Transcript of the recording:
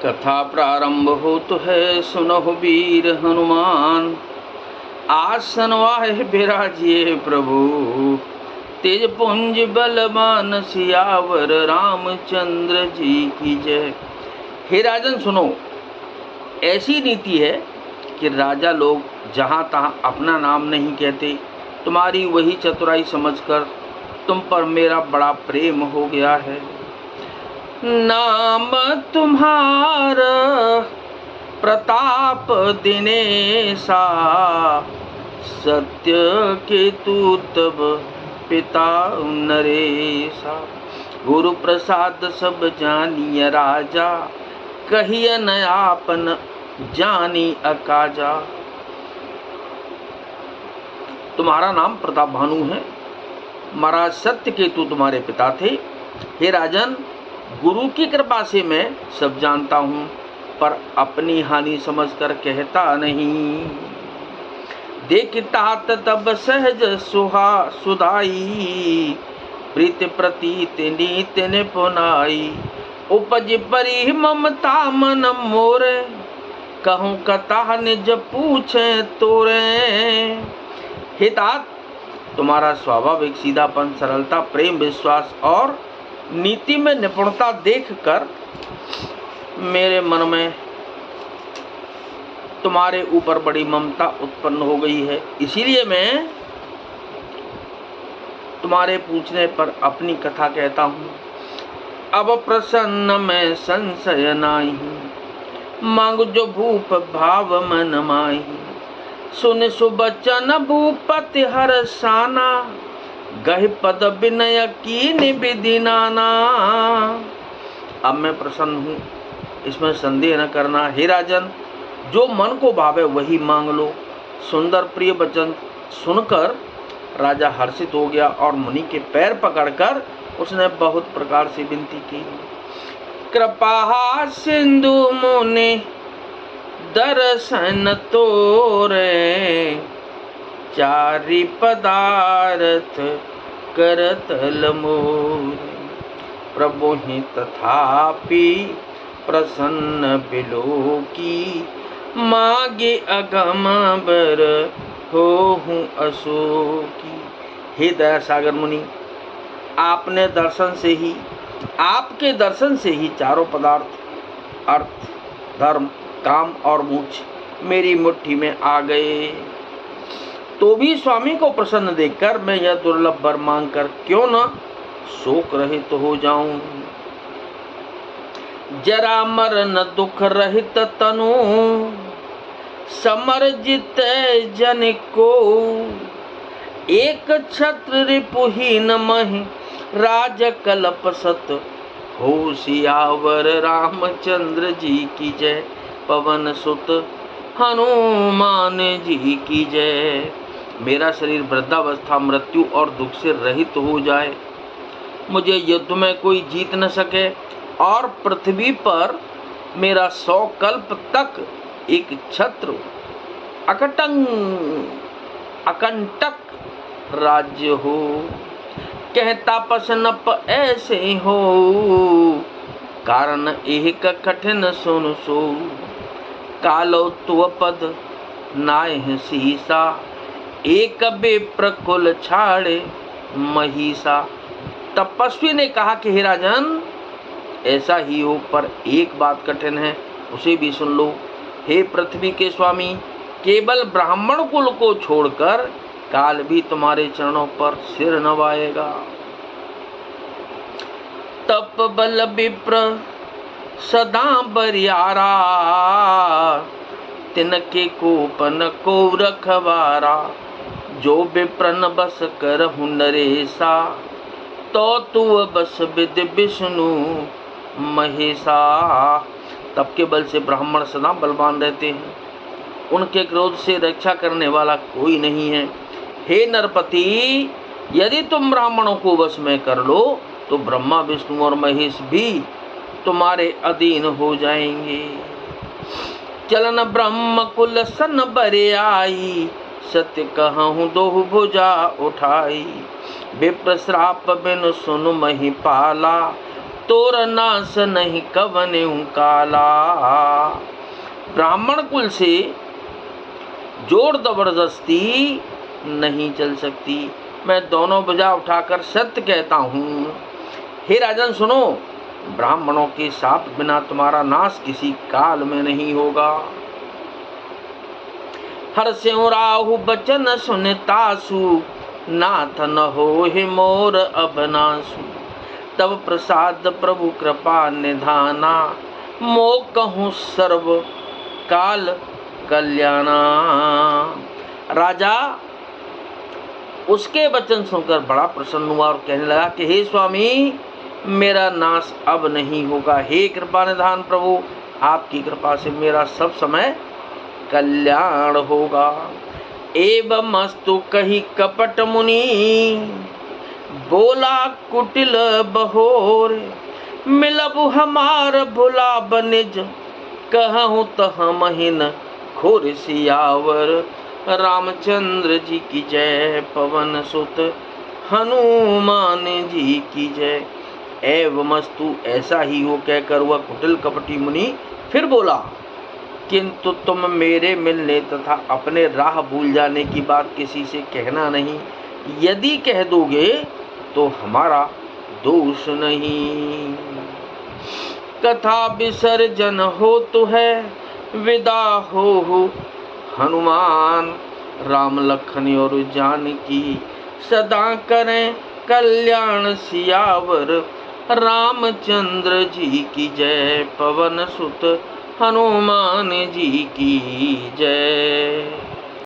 कथा प्रारंभ होत है सुनहु वीर हनुमान। आसन वाहे बिराजिए प्रभु, तेज पुंज बलवान सियावर रामचंद्र जी की जय। हे राजन सुनो, ऐसी नीति है कि राजा लोग जहाँ तहाँ अपना नाम नहीं कहते। तुम्हारी वही चतुराई समझकर तुम पर मेरा बड़ा प्रेम हो गया है। नाम तुम्हारा प्रताप दिनेशा, सत्य केतु तब पिता नरेशा। गुरु प्रसाद सब जानिय राजा, कहिय न आपन जानी अकाजा। तुम्हारा नाम प्रताप भानु है, महाराज सत्य केतु तुम्हारे पिता थे। हे राजन, गुरु की कृपा से मैं सब जानता हूँ, पर अपनी हानि समझकर कहता नहीं। देखता तब सहज सुधाई, प्रीत प्रतीत नीत निपुनाई। उपज परि ममता मन मोरे, कहूँ कथा निज पूछे तोरे। हे तात, तुम्हारा स्वाभाविक सीधापन, सरलता, प्रेम, विश्वास और नीति में निपुणता देखकर मेरे मन में तुम्हारे ऊपर बड़ी ममता उत्पन्न हो गई है। इसीलिए मैं तुम्हारे पूछने पर अपनी कथा कहता हूँ। अब प्रसन्न में संशय नाही, मांग जो भूप भाव मन माही। सुन सुबचन भूपति हरसाना, गहि पद विनय कीन विधि नाना। अब मैं प्रसन्न हूँ, इसमें संदेह न करना। हे राजन, जो मन को भावे वही मांग लो। सुंदर प्रिय वचन सुनकर राजा हर्षित हो गया और मुनि के पैर पकड़कर उसने बहुत प्रकार से विनती की। कृपा सिंधु मुनि दर्शन तोरे, चारि पदार्थ करतल मोरे। प्रभु ही तथापि प्रसन्न बिलोकी, मागे अगम बर होहूं अशोकी। हे दया सागर मुनि, आपके दर्शन से ही चारों पदार्थ अर्थ, धर्म, काम और मोक्ष मेरी मुट्ठी में आ गए। तो भी स्वामी को प्रसन्न देखकर मैं यह दुर्लभ वर मांगकर क्यों न शोक रहित हो जाऊं। जरा मरण दुख रहित तनु, समर जित जन को। एक छत्र रिपुहीन महि, राज कल्प सत हो सियावर रामचंद्र जी की जय। पवन सुत हनुमान जी की जय। मेरा शरीर वृद्धावस्था, मृत्यु और दुख से रहित हो जाए, मुझे युद्ध में कोई जीत न सके और पृथ्वी पर मेरा 100 कल्प तक एक छत्र अकंटक राज्य हो। कहता पसनप ऐसे हो, कारण एक कठिन सुन सो। कालो तुअ पद नाय सीसा, एक बेप्र कुल छाड़े महिषा। तपस्वी ने कहा कि हे राजन, ऐसा ही हो, पर एक बात कठिन है, उसे भी सुन लो। हे पृथ्वी के स्वामी, केवल ब्राह्मण कुल को छोड़कर काल भी तुम्हारे चरणों पर सिर नवाएगा। तप बल विप्र सदा बरियारा, तिनके कोपन को रखवारा। जो विप्रन बस करहु नरेशा, तो तू बस विद विष्णु महेशा। तप के बल से ब्राह्मण सदा बलवान रहते हैं, उनके क्रोध से रक्षा करने वाला कोई नहीं है। हे नरपति, यदि तुम ब्राह्मणों को वश में कर लो तो ब्रह्मा, विष्णु और महेश भी तुम्हारे अधीन हो जाएंगे। चलन ब्रह्म कुल सन बरे आई, सत्य कहूँ दोहु भुजा उठाई। विप्र श्राप बिन सुन महिपाला, तोर नास नहीं कवने काला। ब्राह्मण कुल से जोर जबरदस्ती नहीं चल सकती। मैं दोनों भुजा उठाकर सत्य कहता हूँ। हे राजन सुनो, ब्राह्मणों के साथ बिना तुम्हारा नाश किसी काल में नहीं होगा। हर्षें राहु बचन सुनतासु, नाथ न हो मोर अबनासु। तब प्रसाद प्रभु कृपा निधाना, मो कहूँ सर्व काल कल्याणा। राजा उसके वचन सुनकर बड़ा प्रसन्न हुआ और कहने लगा कि हे स्वामी, मेरा नाश अब नहीं होगा। हे कृपा निधान प्रभु, आपकी कृपा से मेरा सब समय कल्याण होगा। एवं अस्तु कही कपट मुनि, बोला कुटिल बहोर। मिलब हमार भुला बनिज, कहूँ तह महिन खोर सियावर। रामचंद्र जी की जय, पवन सुत हनुमान जी की जय। एवमस्तु ऐसा ही हो कहकर वह कुटिल कपटी मुनि फिर बोला, किंतु तुम मेरे मिलने तथा अपने राह भूल जाने की बात किसी से कहना नहीं। यदि कह दोगे तो हमारा दोष नहीं। कथा विसर्जन हो तो है, विदा हो हनुमान। राम लखन और जानकी सदा करें कल्याण सियावर। रामचंद्र जी की जय, पवन सुत हनुमान जी की जय।